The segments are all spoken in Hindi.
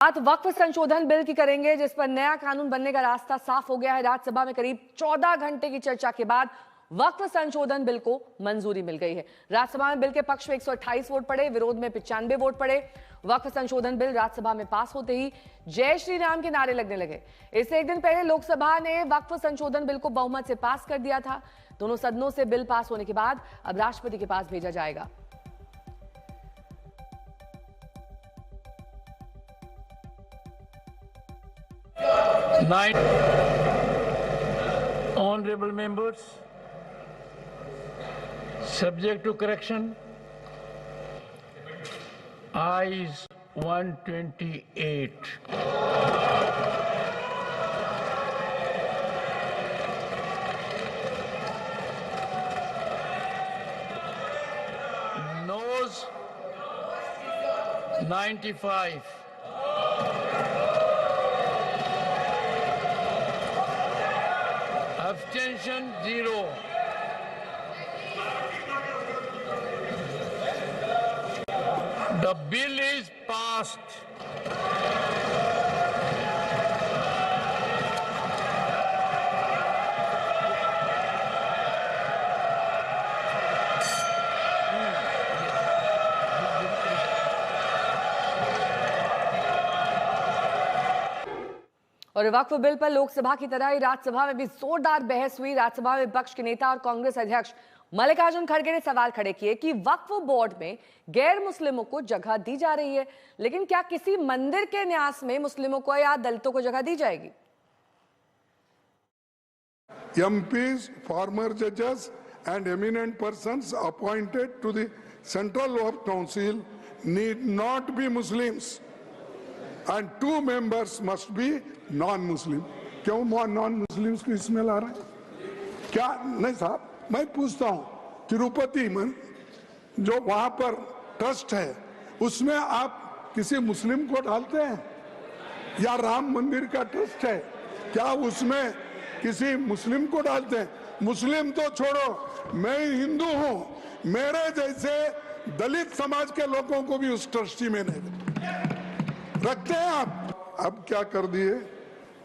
बात वक्फ संशोधन बिल की करेंगे, जिस पर नया कानून बनने का रास्ता साफ हो गया है। राज्यसभा में करीब 14 घंटे की चर्चा के बाद वक्फ संशोधन बिल को मंजूरी मिल गई है। राज्यसभा में बिल के पक्ष में 128 वोट पड़े, विरोध में 95 वोट पड़े। वक्फ संशोधन बिल राज्यसभा में पास होते ही जय श्री राम के नारे लगने लगे। इससे एक दिन पहले लोकसभा ने वक्फ संशोधन बिल को बहुमत से पास कर दिया था। दोनों सदनों से बिल पास होने के बाद अब राष्ट्रपति के पास भेजा जाएगा। Nine honorable members, subject to correction, ayes 128. Noes 95. Abstention 0. The bill is passed. और वक्फ बिल पर लोकसभा की तरह ही राज्यसभा में भी जोरदार बहस हुई। राज्यसभा में विपक्ष के नेता और कांग्रेस अध्यक्ष मल्लिकार्जुन खड़गे ने सवाल खड़े किए कि वक्फ बोर्ड में गैर मुस्लिमों को जगह दी जा रही है, लेकिन क्या किसी मंदिर के न्यास में मुस्लिमों को या दलितों को जगह दी जाएगी? MPs, former judges and eminent persons appointed to the Central Waqf Council need not be Muslims and 2 members must be non-Muslim. क्यों non-Muslims को इसमें ला रहे हैं? क्या नहीं साहब, मैं पूछता हूँ, तिरुपति में जो वहां पर ट्रस्ट है उसमें आप किसी मुस्लिम को डालते हैं? या राम मंदिर का ट्रस्ट है, क्या उसमें किसी मुस्लिम को डालते हैं? मुस्लिम तो छोड़ो, मैं हिंदू हूं, मेरे जैसे दलित समाज के लोगों को भी उस ट्रस्टी में नहीं रखते हैं आप। अब क्या कर दिए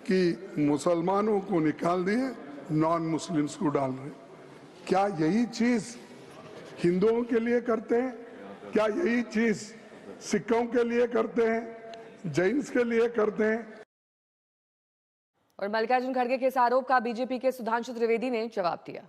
कि मुसलमानों को निकाल दिए, नॉन मुस्लिम्स को डाल रहे। क्या यही चीज हिंदुओं के लिए करते हैं? क्या यही चीज सिखों के लिए करते हैं, जैन्स के लिए करते हैं? और मल्लिकार्जुन खड़गे के इस आरोप का बीजेपी के सुधांशु त्रिवेदी ने जवाब दिया।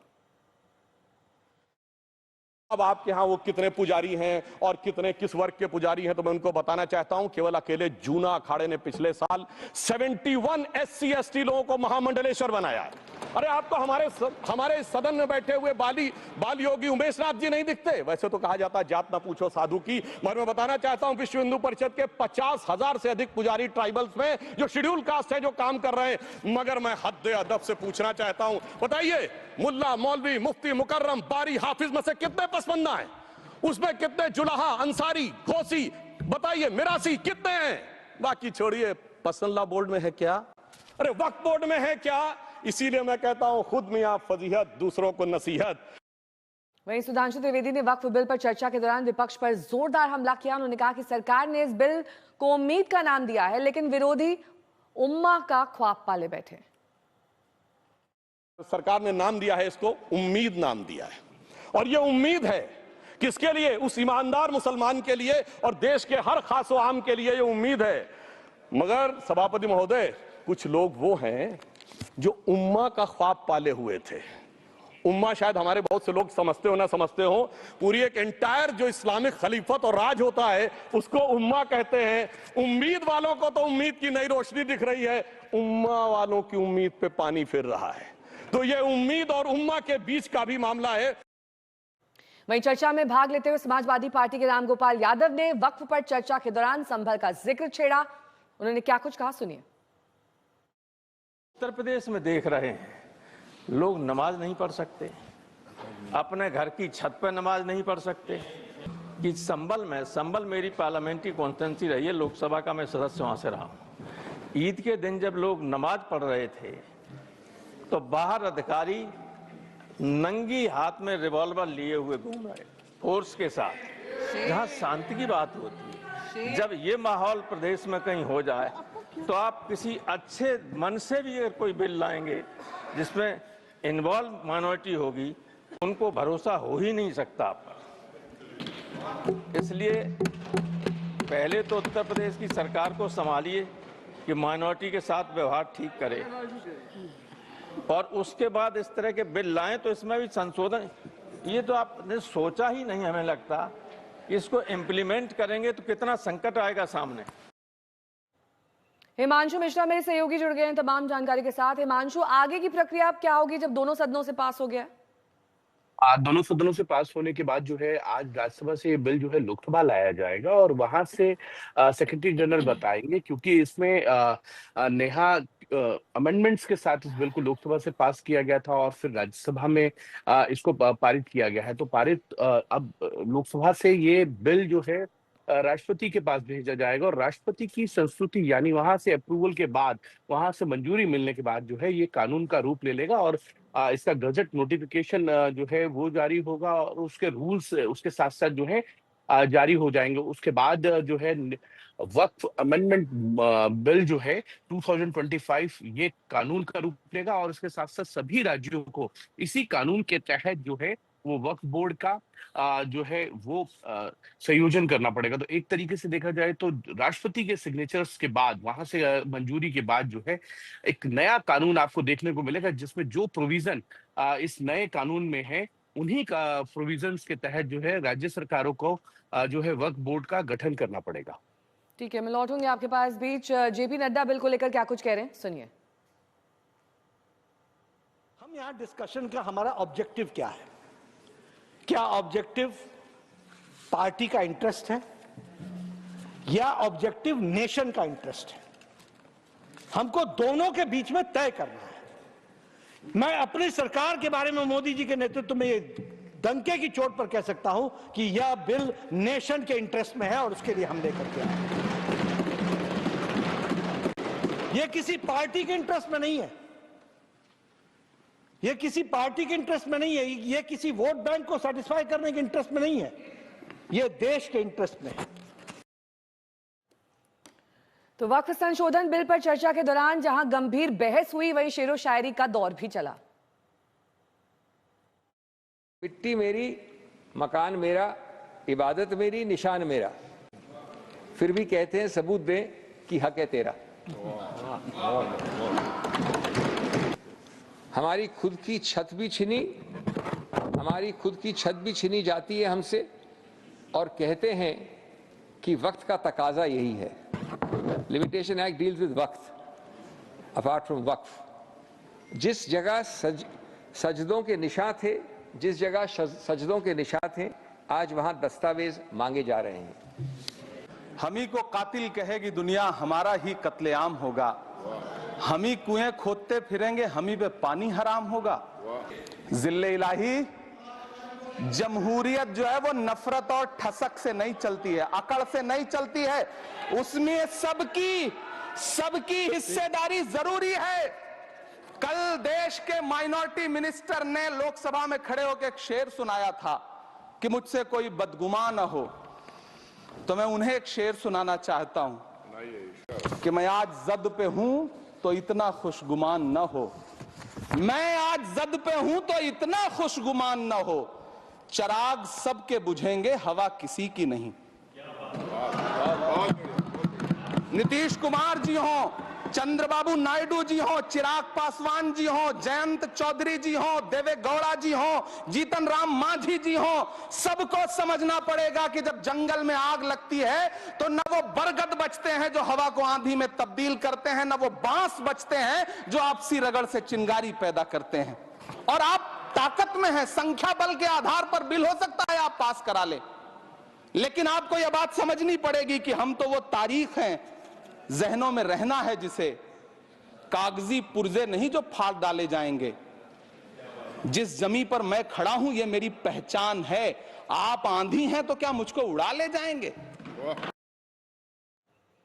अब आपके यहाँ वो कितने पुजारी हैं और कितने किस वर्ग के पुजारी हैं तो मैं उनको बताना चाहता हूं। केवल अकेले जूना अखाड़े ने पिछले साल 71 SC ST लोगों को महामंडलेश्वर बनाया है। अरे आपको हमारे सदन में बैठे हुए बाल योगी उमेश नाथ जी नहीं दिखते? वैसे तो कहा जाता है जात ना पूछो साधु की, मगर मैं बताना चाहता हूं विश्व हिंदू परिषद के 50,000 से अधिक पुजारी ट्राइबल्स में जो शेड्यूल कास्ट है जो काम कर रहे हैं। मगर मैं हद अदब से पूछना चाहता हूं, बताइए मुल्ला, मौलवी, मुफ्ती, मुकर्रम, बारी, हाफिज में से कितने पसमंदा हैं? उसमें कितने जुलाहा, अंसारी, घोसी, बताइए मिरासी कितने हैं? बाकी छोड़िए, पसंदला बोर्ड में है क्या? अरे वक्फ बोर्ड में है क्या? इसीलिए मैं कहता हूं खुद मियां फजीहत, दूसरों को नसीहत। वहीं सुधांशु त्रिवेदी ने वक्फ बिल पर चर्चा के दौरान विपक्ष पर जोरदार हमला किया। उन्होंने कहा कि सरकार ने इस बिल को उम्मीद का नाम दिया है, लेकिन विरोधी उम्मा का ख्वाब पाले बैठे। सरकार ने नाम दिया है, इसको उम्मीद नाम दिया है, और यह उम्मीद है किसके लिए? उस ईमानदार मुसलमान के लिए और देश के हर खास व आम के लिए यह उम्मीद है। मगर सभापति महोदय, कुछ लोग वो हैं जो उम्मा का ख्वाब पाले हुए थे। उम्मा शायद हमारे बहुत से लोग समझते हो ना समझते हो, पूरी एक एंटायर जो इस्लामिक खलीफत और राज होता है उसको उम्मा कहते हैं। उम्मीद वालों को तो उम्मीद की नई रोशनी दिख रही है, उम्मा वालों की उम्मीद पे पानी फिर रहा है। तो ये उम्मीद और उम्मा के बीच का भी मामला है। वहीं चर्चा में भाग लेते हुए समाजवादी पार्टी के रामगोपाल यादव ने वक्फ पर चर्चा के दौरान संभल का जिक्र छेड़ा। उन्होंने क्या कुछ कहा, सुनिए। उत्तर प्रदेश में देख रहे हैं, लोग नमाज नहीं पढ़ सकते, अपने घर की छत पर नमाज नहीं पढ़ सकते। कि संभल मेरी पार्लियामेंट्री कॉन्स्टिट्यूंसी रही है, लोकसभा का मैं सदस्य वहां से रहा हूं। ईद के दिन जब लोग नमाज पढ़ रहे थे तो बाहर अधिकारी नंगी हाथ में रिवॉल्वर लिए हुए घूम रहे, फोर्स के साथ। जहां शांति की बात होती है, जब ये माहौल प्रदेश में कहीं हो जाए तो आप किसी अच्छे मन से भी अगर कोई बिल लाएंगे जिसमें इन्वॉल्व माइनॉरिटी होगी, उनको भरोसा हो ही नहीं सकता आप पर। इसलिए पहले तो उत्तर प्रदेश की सरकार को संभालिए कि माइनॉरिटी के साथ व्यवहार ठीक करे, और उसके बाद इस तरह के बिल लाएं तो इसमें भी संशोधन। ये तो आपने सोचा ही नहीं, हमें लगता इसको इम्प्लीमेंट करेंगे तो कितना संकट आएगा सामने। हिमांशु मिश्रा मेरे सहयोगी जुड़ गए हैं तमाम जानकारी के साथ। हिमांशु, आगे की प्रक्रिया अब क्या होगी जब दोनों सदनों से पास हो गया? दोनों सदनों से पास होने के बाद जो है आज राज्यसभा से ये बिल जो है लोकसभा लाया जाएगा और वहां से सेक्रेटरी जनरल बताएंगे, क्योंकि इसमें नेहा अमेंडमेंट्स के साथ इस बिल को लोकसभा से पास किया गया था और फिर राज्यसभा में इसको पारित किया गया है। तो अब लोकसभा से ये बिल जो है राष्ट्रपति के पास भेजा जाएगा और राष्ट्रपति की संस्तुति यानी वहां से अप्रूवल के बाद, वहां से मंजूरी मिलने के बाद जो है ये कानून का रूप ले लेगा और इसका गजट नोटिफिकेशन जो है वो जारी होगा और उसके रूल्स उसके साथ साथ जो है जारी हो जाएंगे। उसके बाद जो है वक्फ अमेंडमेंट बिल जो है 2025 ये कानून का रूप लेगा और इसके साथ साथ सभी राज्यों को इसी कानून के तहत जो है वो वक्फ बोर्ड का जो है वो संयोजन करना पड़ेगा। तो एक तरीके से देखा जाए तो राष्ट्रपति के सिग्नेचर्स के बाद, वहां से मंजूरी के बाद जो है एक नया कानून आपको देखने को मिलेगा जिसमें जो प्रोविजन इस नए कानून में है उन्हीं का प्रोविजंस के तहत जो है राज्य सरकारों को जो है वक्फ बोर्ड का गठन करना पड़ेगा। ठीक है, मैं लौटूंगी आपके पास। बीच जेपी नड्डा बिल को लेकर क्या कुछ कह रहे हैं, सुनिए। हम यहाँ डिस्कशन का हमारा ऑब्जेक्टिव क्या है? क्या ऑब्जेक्टिव पार्टी का इंटरेस्ट है या ऑब्जेक्टिव नेशन का इंटरेस्ट है? हमको दोनों के बीच में तय करना है। मैं अपनी सरकार के बारे में मोदी जी के नेतृत्व में ये डंके की चोट पर कह सकता हूं कि यह बिल नेशन के इंटरेस्ट में है और उसके लिए हम लेकर के आए। यह किसी पार्टी के इंटरेस्ट में नहीं है, यह किसी पार्टी के इंटरेस्ट में नहीं है, यह किसी वोट बैंक को सेटिस्फाई करने के इंटरेस्ट में नहीं है, यह देश के इंटरेस्ट में है। तो वक्फ संशोधन बिल पर चर्चा के दौरान जहां गंभीर बहस हुई, वहीं शेरो शायरी का दौर भी चला। मिट्टी मेरी, मकान मेरा, इबादत मेरी, निशान मेरा, फिर भी कहते हैं सबूत दे कि हक है तेरा। हमारी खुद की छत भी छीनी, हमारी खुद की छत भी छीनी जाती है हमसे और कहते हैं कि वक्त का तकाजा यही है। लिमिटेशन एक्ट डील्स विद वक्त अपार्ट फ्रॉम वक्फ। जिस जगह सजदों के निशान थे, जिस जगह सजदों के निशान थे, आज वहां दस्तावेज मांगे जा रहे हैं। हम ही को कातिल कहेगी दुनिया, हमारा ही कत्लेआम होगा। हम ही कुएं खोदते फिरेंगे, हम ही पे पानी हराम होगा। जिल्ले इलाही, जमहूरियत जो है वो नफरत और ठसक से नहीं चलती है, अकड़ से नहीं चलती है, उसमें सबकी हिस्सेदारी जरूरी है। कल देश के माइनॉरिटी मिनिस्टर ने लोकसभा में खड़े होकर एक शेर सुनाया था कि मुझसे कोई बदगुमान न हो, तो मैं उन्हें एक शेर सुनाना चाहता हूं कि मैं आज जद पे हूं तो इतना खुशगुमान न हो, मैं आज जद पे हूं तो इतना खुशगुमान न हो, चराग सबके बुझेंगे हवा किसी की नहीं। नीतीश कुमार जी हो, चंद्रबाबू नायडू जी हो, चिराग पासवान जी हो, जयंत चौधरी जी हो, देवे गौड़ा जी हो, जीतन राम मांझी जी हो, सबको समझना पड़ेगा कि जब जंगल में आग लगती है तो न वो बरगद बचते हैं जो हवा को आंधी में तब्दील करते हैं, न वो बांस बचते हैं जो आपसी रगड़ से चिंगारी पैदा करते हैं। और आप ताकत में है, संख्या बल के आधार पर बिल हो सकता है आप पास करा ले, लेकिन आपको यह बात समझनी पड़ेगी कि हम तो वो तारीख हैं, जहनों में रहना है जिसे, कागजी पुर्जे नहीं जो फाड़ डाले जाएंगे। जिस जमी पर मैं खड़ा हूं ये मेरी पहचान है। आप आंधी हैं तो क्या मुझको उड़ा ले जाएंगे?